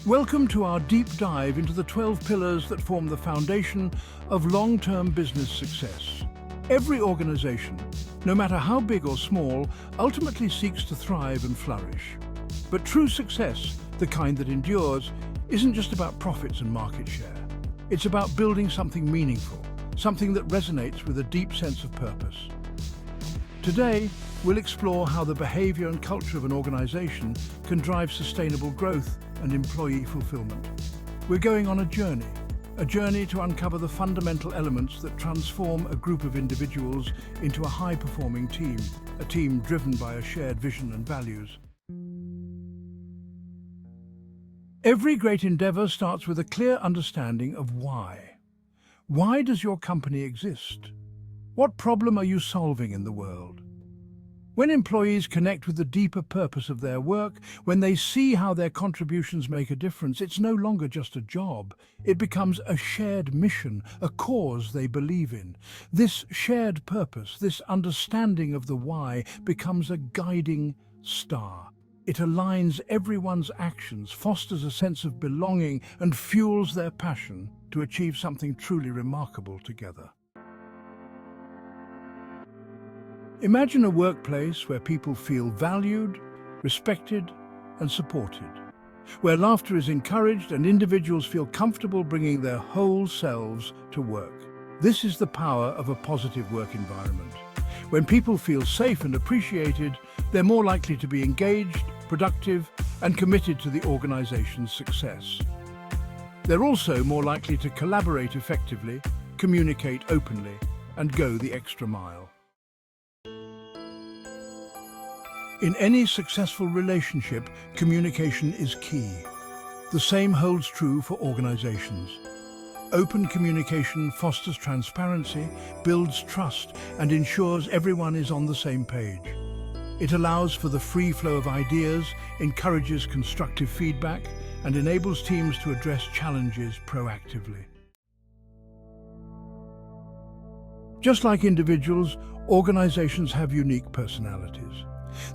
Welcome to our deep dive into the 12 pillars that form the foundation of long-term business success. Every organization, no matter how big or small, ultimately seeks to thrive and flourish. But true success, the kind that endures, isn't just about profits and market share. It's about building something meaningful, something that resonates with a deep sense of purpose. Today, we'll explore how the behavior and culture of an organization can drive sustainable growth and employee fulfillment. We're going on a journey to uncover the fundamental elements that transform a group of individuals into a high-performing team, a team driven by a shared vision and values. Every great endeavor starts with a clear understanding of why. Why does your company exist? What problem are you solving in the world? When employees connect with the deeper purpose of their work, when they see how their contributions make a difference, it's no longer just a job. It becomes a shared mission, a cause they believe in. This shared purpose, this understanding of the why, becomes a guiding star. It aligns everyone's actions, fosters a sense of belonging, and fuels their passion to achieve something truly remarkable together. Imagine a workplace where people feel valued, respected, and supported, where laughter is encouraged and individuals feel comfortable bringing their whole selves to work. This is the power of a positive work environment. When people feel safe and appreciated, they're more likely to be engaged, productive, and committed to the organization's success. They're also more likely to collaborate effectively, communicate openly, and go the extra mile. In any successful relationship, communication is key. The same holds true for organizations. Open communication fosters transparency, builds trust, and ensures everyone is on the same page. It allows for the free flow of ideas, encourages constructive feedback, and enables teams to address challenges proactively. Just like individuals, organizations have unique personalities.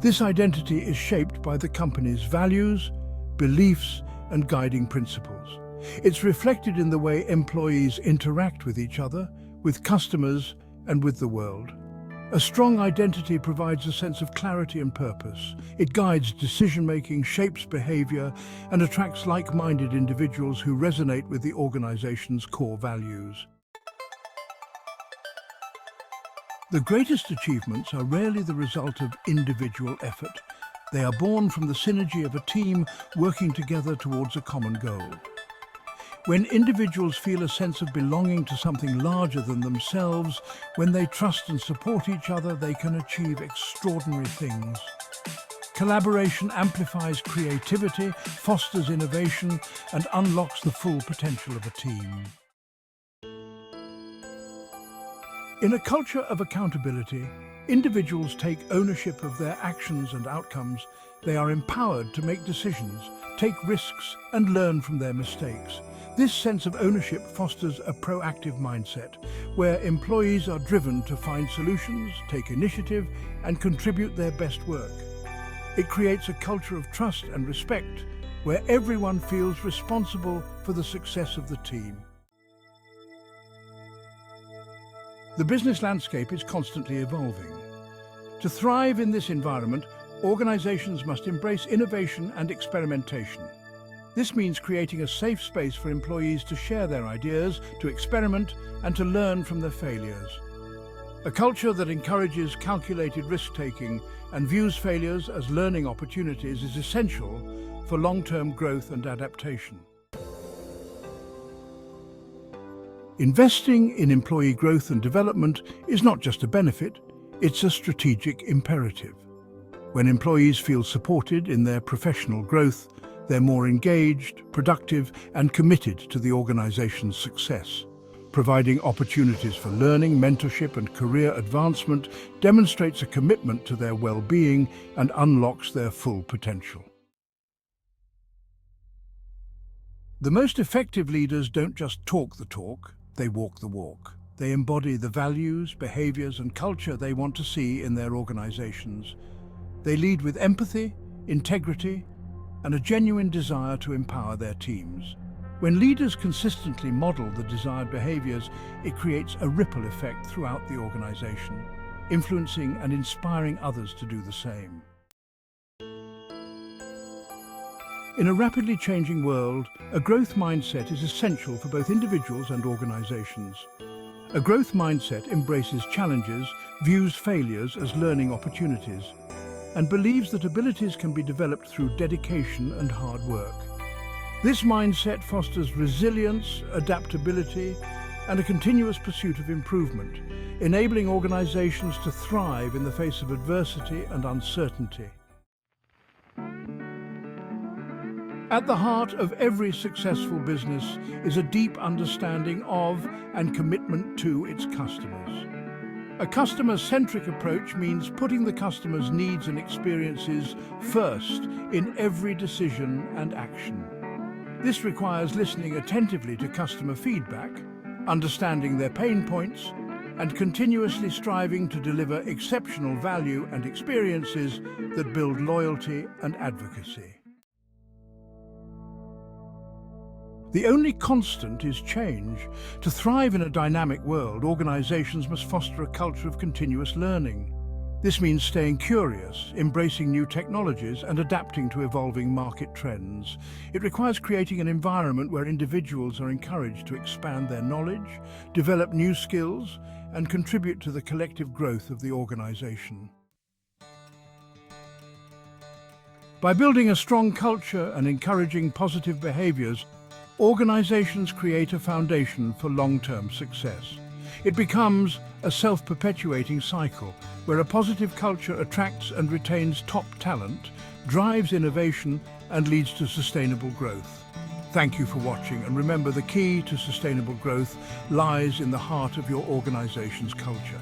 This identity is shaped by the company's values, beliefs, and guiding principles. It's reflected in the way employees interact with each other, with customers, and with the world. A strong identity provides a sense of clarity and purpose. It guides decision-making, shapes behavior, and attracts like-minded individuals who resonate with the organization's core values. The greatest achievements are rarely the result of individual effort. They are born from the synergy of a team working together towards a common goal. When individuals feel a sense of belonging to something larger than themselves, when they trust and support each other, they can achieve extraordinary things. Collaboration amplifies creativity, fosters innovation, and unlocks the full potential of a team. In a culture of accountability, individuals take ownership of their actions and outcomes. They are empowered to make decisions, take risks, and learn from their mistakes. This sense of ownership fosters a proactive mindset, where employees are driven to find solutions, take initiative, and contribute their best work. It creates a culture of trust and respect, where everyone feels responsible for the success of the team. The business landscape is constantly evolving. To thrive in this environment, organizations must embrace innovation and experimentation. This means creating a safe space for employees to share their ideas, to experiment, and to learn from their failures. A culture that encourages calculated risk-taking and views failures as learning opportunities is essential for long-term growth and adaptation. Investing in employee growth and development is not just a benefit, it's a strategic imperative. When employees feel supported in their professional growth, they're more engaged, productive, and committed to the organization's success. Providing opportunities for learning, mentorship, and career advancement demonstrates a commitment to their well-being and unlocks their full potential. The most effective leaders don't just talk the talk, they walk the walk. They embody the values, behaviors, and culture they want to see in their organizations. They lead with empathy, integrity, and a genuine desire to empower their teams. When leaders consistently model the desired behaviors, it creates a ripple effect throughout the organization, influencing and inspiring others to do the same. In a rapidly changing world, a growth mindset is essential for both individuals and organizations. A growth mindset embraces challenges, views failures as learning opportunities, and believes that abilities can be developed through dedication and hard work. This mindset fosters resilience, adaptability, and a continuous pursuit of improvement, enabling organizations to thrive in the face of adversity and uncertainty. At the heart of every successful business is a deep understanding of and commitment to its customers. A customer-centric approach means putting the customer's needs and experiences first in every decision and action. This requires listening attentively to customer feedback, understanding their pain points, and continuously striving to deliver exceptional value and experiences that build loyalty and advocacy. The only constant is change. To thrive in a dynamic world, organizations must foster a culture of continuous learning. This means staying curious, embracing new technologies, and adapting to evolving market trends. It requires creating an environment where individuals are encouraged to expand their knowledge, develop new skills, and contribute to the collective growth of the organization. By building a strong culture and encouraging positive behaviors, organizations create a foundation for long-term success. It becomes a self-perpetuating cycle where a positive culture attracts and retains top talent, drives innovation, and leads to sustainable growth. Thank you for watching, and remember, the key to sustainable growth lies in the heart of your organization's culture.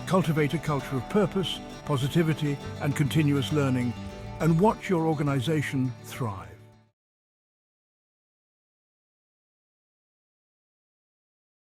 Cultivate a culture of purpose, positivity, and continuous learning, and watch your organization thrive.